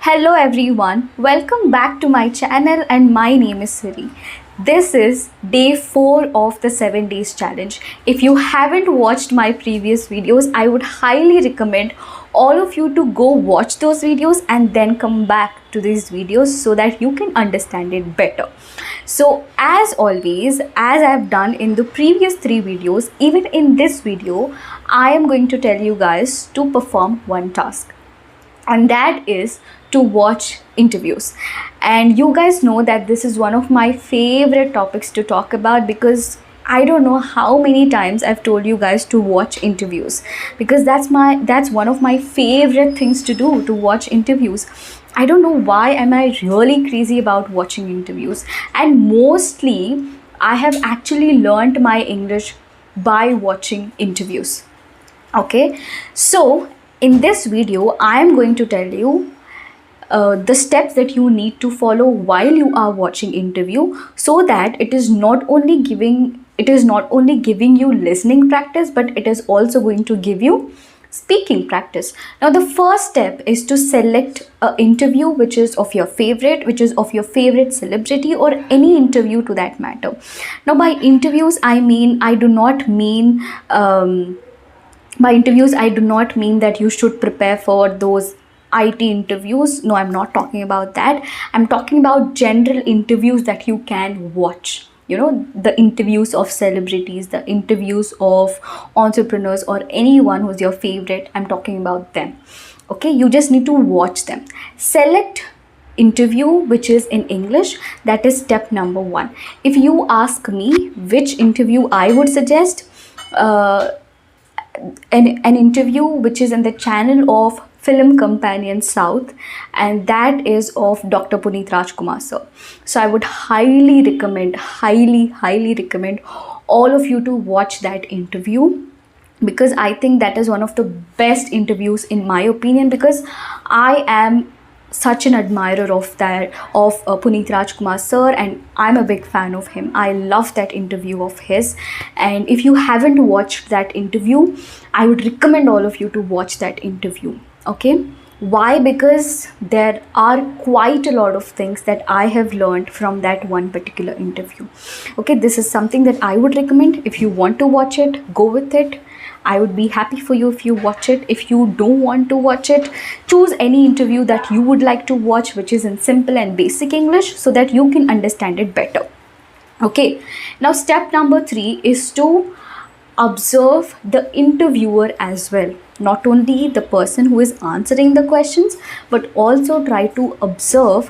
Hello everyone, welcome back to my channel and my name is Siri. This is day 4 of the 7 days challenge. If you haven't watched my previous videos, I would highly recommend all of you to go watch those videos and then come back to these videos so that you can understand it better. So as always, as I've done in the previous 3 videos, even in this video, I am going to tell you guys to perform one task. And that is to watch interviews. And you guys know that this is one of my favorite topics to talk about because I don't know how many times I've told you guys to watch interviews, because that's one of my favorite things to do, to watch interviews. I don't know why am I really crazy about watching interviews, and mostly I have actually learned my English by watching interviews. Okay, so in this video, I am going to tell you the steps that you need to follow while you are watching interview, so that it is not only giving you listening practice, but it is also going to give you speaking practice. Now, the first step is to select an interview which is of your favorite celebrity, or any interview to that matter. Now, by interviews, I do not mean that you should prepare for those IT interviews. No, I'm not talking about that. I'm talking about general interviews that you can watch. You know, the interviews of celebrities, the interviews of entrepreneurs, or anyone who's your favorite. I'm talking about them. Okay, you just need to watch them. Select interview which is in English. That is step number 1. If you ask me which interview I would suggest, an interview which is in the channel of Film Companion South, and that is of Dr. Puneet Rajkumar sir. So I would highly recommend all of you to watch that interview, because I think that is one of the best interviews in my opinion, because I am such an admirer of Puneet Rajkumar sir, and I'm a big fan of him. I love that interview of his, and if you haven't watched that interview, I would recommend all of you to watch that interview. Okay, why? Because there are quite a lot of things that I have learned from that one particular interview. Okay, this is something that I would recommend. If you want to watch it, go with it. I would be happy for you if you watch it. If you don't want to watch it, choose any interview that you would like to watch which is in simple and basic English, so that you can understand it better. Okay, now step number 3 is to observe the interviewer as well. Not only the person who is answering the questions, but also try to observe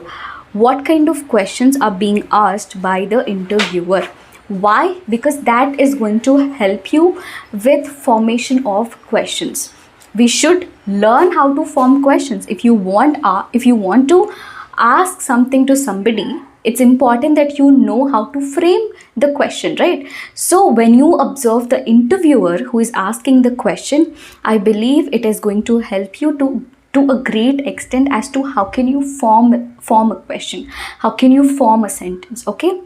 what kind of questions are being asked by the interviewer. Why? Because that is going to help you with formation of questions. We should learn how to form questions. If you want to ask something to somebody, it's important that you know how to frame the question, right? So when you observe the interviewer who is asking the question, I believe it is going to help you to a great extent as to how can you form a question, how can you form a sentence. Okay,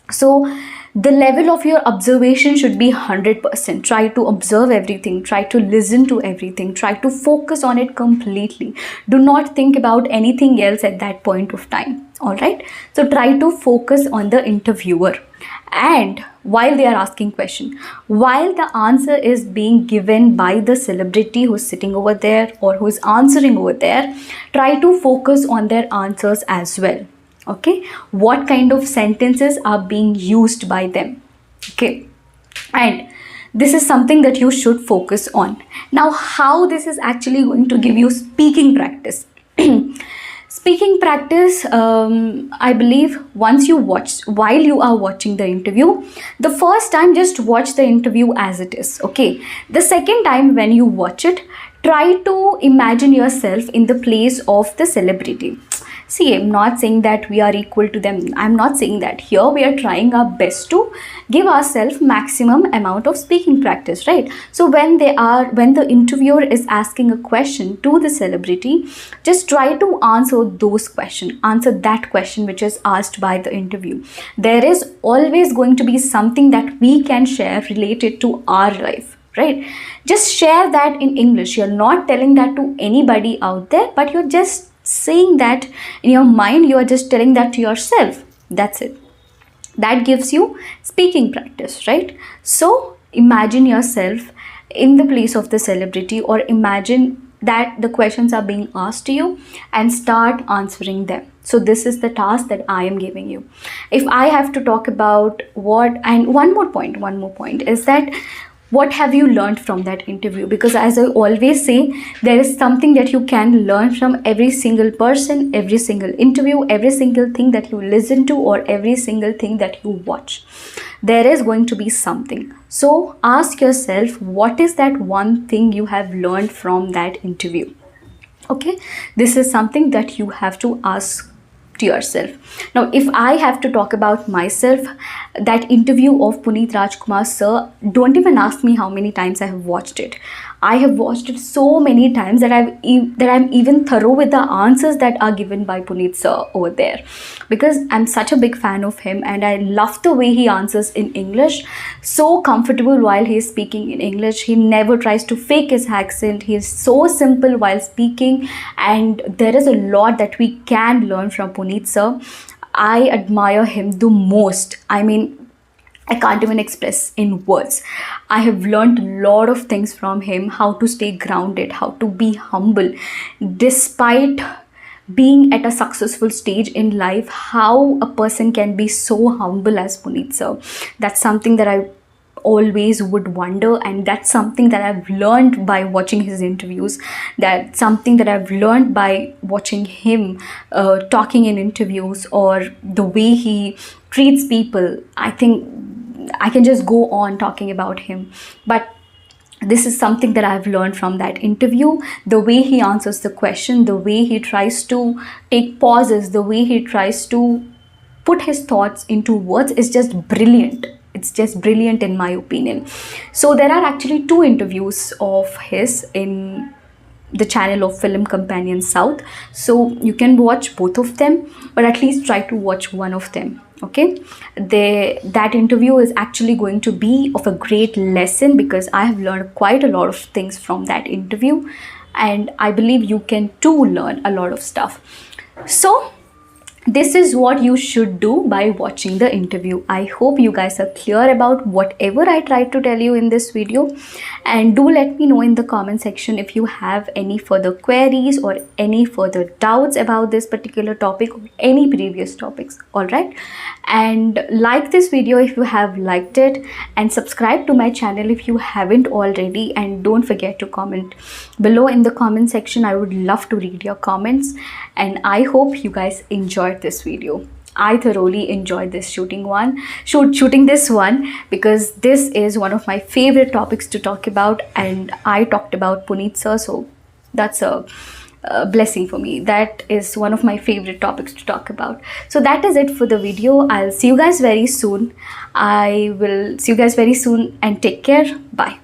so the level of your observation should be 100%. Try to observe everything, try to listen to everything, try to focus on it completely. Do not think about anything else at that point of time. All right, so try to focus on the interviewer, and while they are asking question, while the answer is being given by the celebrity who's sitting over there or who's answering over there, try to focus on their answers as well. Okay, what kind of sentences are being used by them. Okay, and this is something that you should focus on. Now, how this is actually going to give you speaking practice. Speaking practice, I believe while you are watching the interview, the first time just watch the interview as it is. Okay, the second time when you watch it, try to imagine yourself in the place of the celebrity. See, I'm not saying that we are equal to them. I'm not saying that. Here we are trying our best to give ourselves maximum amount of speaking practice, right? So when the interviewer is asking a question to the celebrity, just try to answer that question which is asked by the interview. There is always going to be something that we can share related to our life, right? Just share that in English. You're not telling that to anybody out there, but you're just saying that in your mind, you are just telling that to yourself. That's it. That gives you speaking practice, right? So imagine yourself in the place of the celebrity, or imagine that the questions are being asked to you, and start answering them. So this is the task that I am giving you. If I have to talk about one more point is that what have you learned from that interview? Because as I always say, there is something that you can learn from every single person, every single interview, every single thing that you listen to, or every single thing that you watch. There is going to be something. So ask yourself, what is that one thing you have learned from that interview? Okay, this is something that you have to ask to yourself. Now, if I have to talk about myself, that interview of Puneet Rajkumar sir, don't even ask me how many times I have watched it. I have watched it so many times that I'm even thorough with the answers that are given by Puneet sir over there, because I'm such a big fan of him, and I love the way he answers in English. So comfortable while he is speaking in English. He never tries to fake his accent. He is so simple while speaking, and there is a lot that we can learn from Puneet sir. I admire him the most. I mean, I can't even express in words. I have learned a lot of things from him: how to stay grounded, how to be humble despite being at a successful stage in life. How a person can be so humble as Puneet sir. That's something that I always would wonder, and that's something that I've learned by watching his interviews. That's something that I've learned by watching him talking in interviews, or the way he treats people. I think I can just go on talking about him, but this is something that I've learned from that interview. The way he answers the question, the way he tries to take pauses, the way he tries to put his thoughts into words is just brilliant. It's just brilliant in my opinion. So there are actually 2 interviews of his in the channel of Film Companion South. So you can watch both of them, but at least try to watch one of them. Okay, that interview is actually going to be of a great lesson, because I have learned quite a lot of things from that interview, and I believe you can too learn a lot of stuff. So this is what you should do by watching the interview. I hope you guys are clear about whatever I tried to tell you in this video, and do let me know in the comment section if you have any further queries or any further doubts about this particular topic or any previous topics. All right, and like this video if you have liked it, and subscribe to my channel if you haven't already, and don't forget to comment below in the comment section. I would love to read your comments, and I hope you guys enjoyed this video. I thoroughly enjoyed this shooting this one, because this is one of my favorite topics to talk about, and I talked about Puneet sir, so that's a blessing for me. That is one of my favorite topics to talk about. So that is it for the video. I'll see you guys very soon. I will see you guys very soon, and take care. Bye.